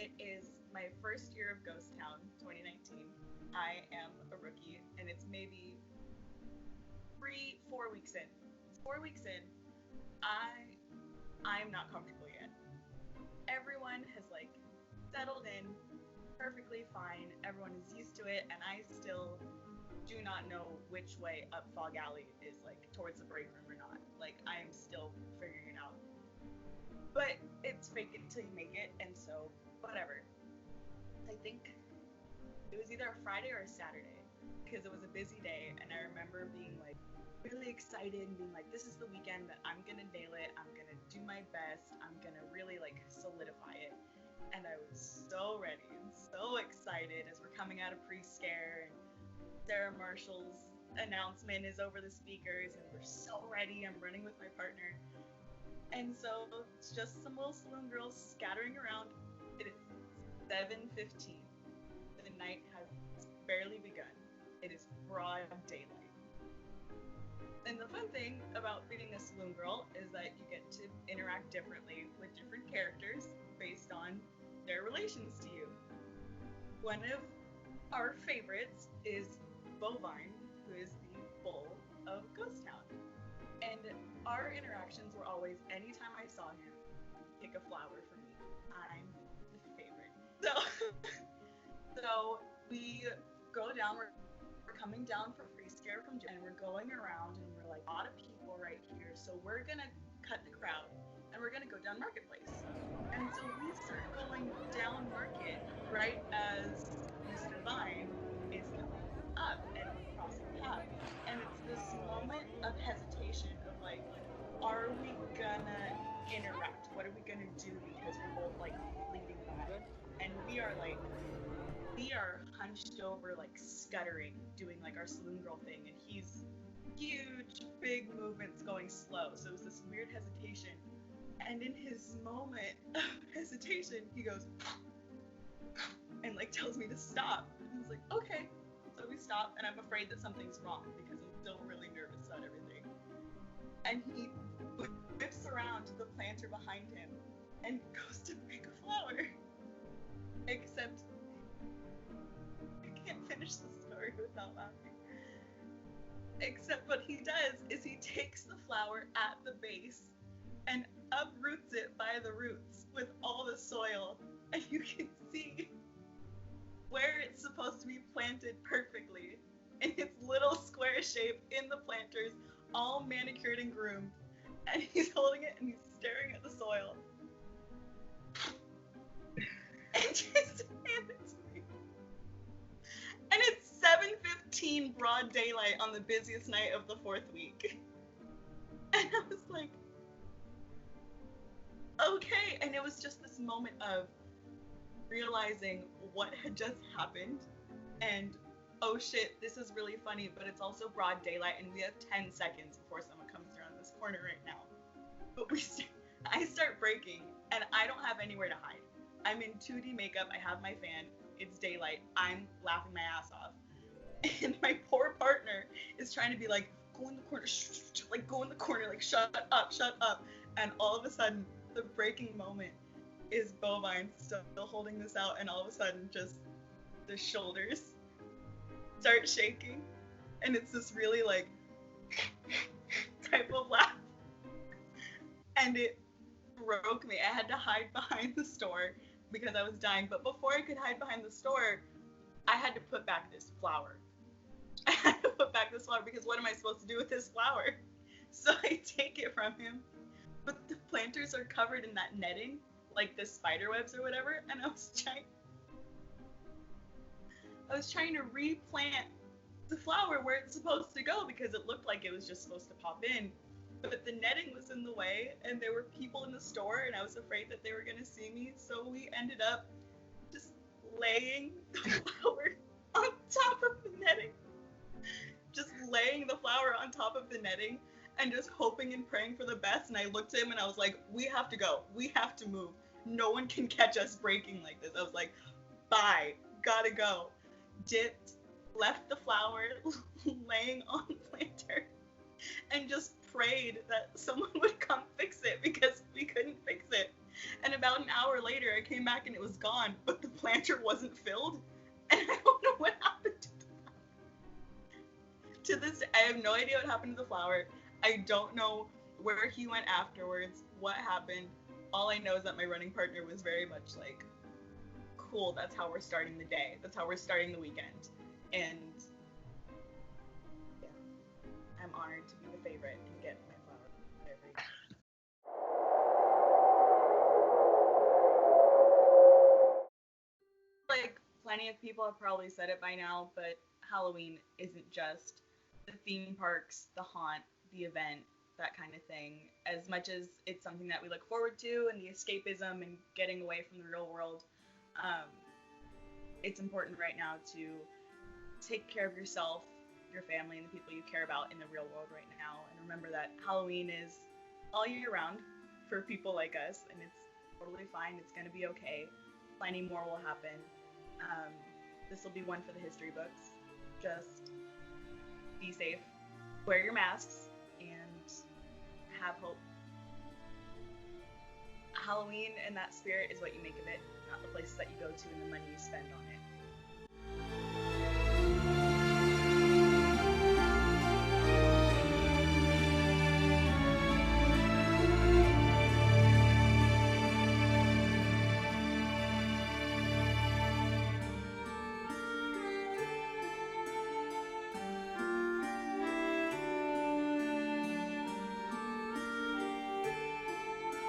It is my first year of Ghost Town 2019. I am a rookie, and it's maybe 4 weeks in. It's 4 weeks in. I I'm not comfortable yet. Everyone has like settled in perfectly fine. Everyone is used to it, and I still do not know which way up Fog Alley is, like towards the break room or not. Like I am still figuring it out. But it's fake it till you make it, and so whatever. I think it was either a Friday or a Saturday because it was a busy day, and I remember being like really excited and being like, this is the weekend that I'm gonna nail it. I'm gonna do my best. I'm gonna really like solidify it. And I was so ready and so excited as we're coming out of pre-scare, and Sarah Marshall's announcement is over the speakers, and we're so ready. I'm running with my partner. And so it's just some little saloon girls scattering around. It is 7:15. The night has barely begun. It is broad daylight. And the fun thing about being a saloon girl is that you get to interact differently with different characters based on their relations to you. One of our favorites is Bovine, who is the bull of Ghost Town. And our interactions were always, anytime I saw him, pick a flower for me. I'm the favorite. So we go down, we're coming down for free scare from Jenn, and we're going around, and we're like, a lot of people right here, so we're gonna cut the crowd, and we're gonna go down Marketplace. And so we start going down Market right as Mr. Vine is coming up and crossing the path. And it's this moment of hesitation of like, are we gonna interact? What are we gonna do? Because we're both like bleeding behind. And we are hunched over, like scuttering, doing like our saloon girl thing, and he's huge, big movements going slow. So it was this weird hesitation. And in his moment of hesitation, he goes and like tells me to stop. And I was like, okay. So we stop, and I'm afraid that something's wrong because I'm still really nervous about everything. And he whips around to the planter behind him and goes to pick a flower. Except I can't finish the story without laughing. Except what he does is he takes the flower at the base and uproots it by the roots with all the soil, and you can see where it's supposed to be planted perfectly in its little square shape in the planters, all manicured and groomed. And he's holding it and he's staring at the soil and just hand it to me. And it's 7:15 broad daylight on the busiest night of the 4th week. And I was like, okay. And it was just this moment of realizing what had just happened, and oh shit, this is really funny, but it's also broad daylight, and we have 10 seconds before someone comes around this corner right now. But I start breaking, and I don't have anywhere to hide. I'm in 2D makeup, I have my fan, it's daylight, I'm laughing my ass off. And my poor partner is trying to be like, go in the corner, like go in the corner, like shut up. And all of a sudden, the breaking moment is Bovine still holding this out, and all of a sudden just the shoulders start shaking, and it's this really like type of laugh, and it broke me. I had to hide behind the store because I was dying, but before I could hide behind the store, I had to put back this flower. I had to put back this flower because what am I supposed to do with this flower? So I take it from him, but the planters are covered in that netting, like the spider webs or whatever, and I was trying to replant the flower where it's supposed to go because it looked like it was just supposed to pop in, but the netting was in the way, and there were people in the store, and I was afraid that they were going to see me, so we ended up just laying the flower on top of the netting. Just laying the flower on top of the netting and just hoping and praying for the best. And I looked at him and I was like, we have to go. We have to move. No one can catch us breaking like this. I was like, bye. Gotta go. Dipped, left the flower laying on the planter, and just prayed that someone would come fix it because we couldn't fix it. And about an hour later, I came back and it was gone, but the planter wasn't filled. And I don't know what happened to the flower. To this day, I have no idea what happened to the flower. I don't know where he went afterwards, what happened. All I know is that my running partner was very much like, cool, that's how we're starting the day. That's how we're starting the weekend. And yeah, I'm honored to be the favorite and get my flower every day. Like, plenty of people have probably said it by now, but Halloween isn't just the theme parks, the haunt, the event, that kind of thing. As much as it's something that we look forward to and the escapism and getting away from the real world, um, it's important right now to take care of yourself, your family, and the people you care about in the real world right now. And remember that Halloween is all year round for people like us, and it's totally fine. It's going to be okay. Plenty more will happen. Um, this will be one for the history books. Just be safe, wear your masks, and have hope. Halloween and that spirit is what you make of it, not the places that you go to and the money you spend on it.